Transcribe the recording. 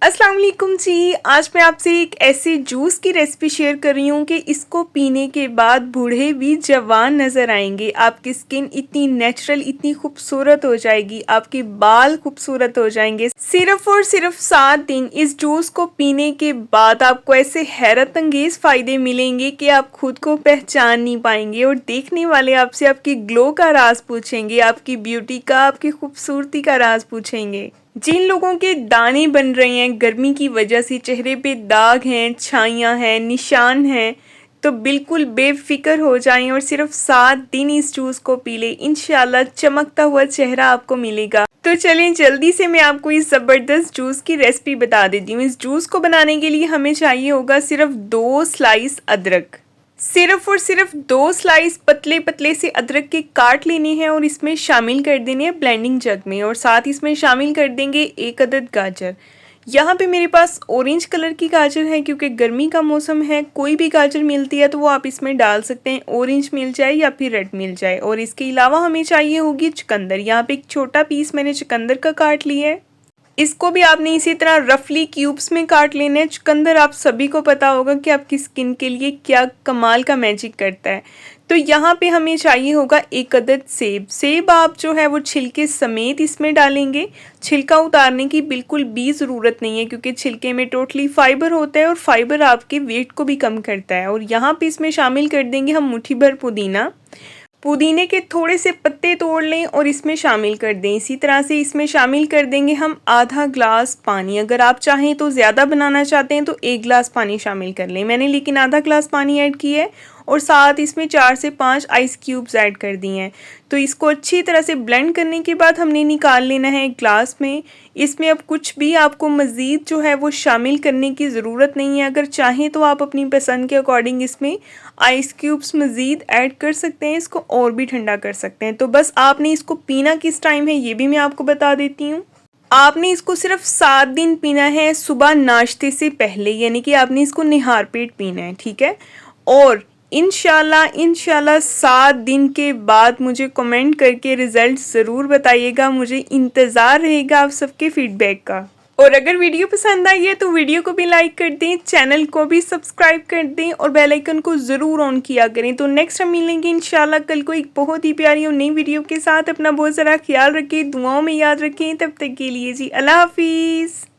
अस्सलाम वालेकुम जी। आज मैं आपसे एक ऐसे जूस की रेसिपी शेयर कर रही हूँ कि इसको पीने के बाद बूढ़े भी जवान नज़र आएंगे। आपकी स्किन इतनी नेचुरल, इतनी खूबसूरत हो जाएगी, आपके बाल खूबसूरत हो जाएंगे। सिर्फ और सिर्फ 7 दिन इस जूस को पीने के बाद आपको ऐसे हैरत अंगेज फ़ायदे मिलेंगे कि आप खुद को पहचान नहीं पाएंगे और देखने वाले आपसे आपकी ग्लो का राज पूछेंगे, आपकी ब्यूटी का, आपकी खूबसूरती का राज पूछेंगे। जिन लोगों के दाने बन रहे हैं गर्मी की वजह से, चेहरे पे दाग हैं, छाइयाँ हैं, निशान हैं, तो बिल्कुल बेफिक्र हो जाएं और सिर्फ 7 दिन इस जूस को पी लें। इंशाल्लाह चमकता हुआ चेहरा आपको मिलेगा। तो चलें जल्दी से मैं आपको इस ज़बरदस्त जूस की रेसिपी बता देती हूँ। इस जूस को बनाने के लिए हमें चाहिए होगा सिर्फ 2 स्लाइस अदरक। सिर्फ और सिर्फ 2 स्लाइस पतले पतले से अदरक के काट लेने हैं और इसमें शामिल कर देने हैं ब्लेंडिंग जग में। और साथ इसमें शामिल कर देंगे 1 अदद गाजर। यहाँ पे मेरे पास ऑरेंज कलर की गाजर है क्योंकि गर्मी का मौसम है। कोई भी गाजर मिलती है तो वो आप इसमें डाल सकते हैं, ऑरेंज मिल जाए या फिर रेड मिल जाए। और इसके अलावा हमें चाहिए होगी चुकंदर। यहाँ पे एक छोटा पीस मैंने चुकंदर का काट लिया है। इसको भी आपने इसी तरह रफली क्यूब्स में काट लेना है। चुकंदर आप सभी को पता होगा कि आपकी स्किन के लिए क्या कमाल का मैजिक करता है। तो यहाँ पे हमें चाहिए होगा 1 अदद सेब। सेब आप जो है वो छिलके समेत इसमें डालेंगे। छिलका उतारने की बिल्कुल भी ज़रूरत नहीं है क्योंकि छिलके में टोटली फाइबर होता है और फाइबर आपके वेट को भी कम करता है। और यहाँ पे इसमें शामिल कर देंगे हम मुट्ठी भर पुदीना। पुदीने के थोड़े से पत्ते तोड़ लें और इसमें शामिल कर दें। इसी तरह से इसमें शामिल कर देंगे हम आधा ग्लास पानी। अगर आप चाहें तो ज़्यादा बनाना चाहते हैं तो 1 ग्लास पानी शामिल कर लें। मैंने लेकिन आधा ग्लास पानी ऐड किया है और साथ इसमें 4 से 5 आइस क्यूब्स ऐड कर दिए हैं। तो इसको अच्छी तरह से ब्लेंड करने के बाद हमने निकाल लेना है एक ग्लास में। इसमें अब कुछ भी आपको मज़ीद जो है वो शामिल करने की ज़रूरत नहीं है। अगर चाहें तो आप अपनी पसंद के अकॉर्डिंग इसमें आइस क्यूब्स मज़ीद ऐड कर सकते हैं, इसको और भी ठंडा कर सकते हैं। तो बस आपने इसको पीना किस टाइम है ये भी मैं आपको बता देती हूँ। आपने इसको सिर्फ 7 दिन पीना है, सुबह नाश्ते से पहले, यानी कि आपने इसको निहार पेट पीना है, ठीक है। और इंशाल्लाह 7 दिन के बाद मुझे कमेंट करके रिज़ल्ट ज़रूर बताइएगा। मुझे इंतज़ार रहेगा आप सबके फीडबैक का। और अगर वीडियो पसंद आई है तो वीडियो को भी लाइक कर दें, चैनल को भी सब्सक्राइब कर दें और बेल आइकन को ज़रूर ऑन किया करें। तो नेक्स्ट हम मिलेंगे इंशाल्लाह कल को एक बहुत ही प्यारी और नई वीडियो के साथ। अपना बहुत सारा ख्याल रखें, दुआओं में याद रखें। तब तक के लिए जी अल्लाह हाफिज़।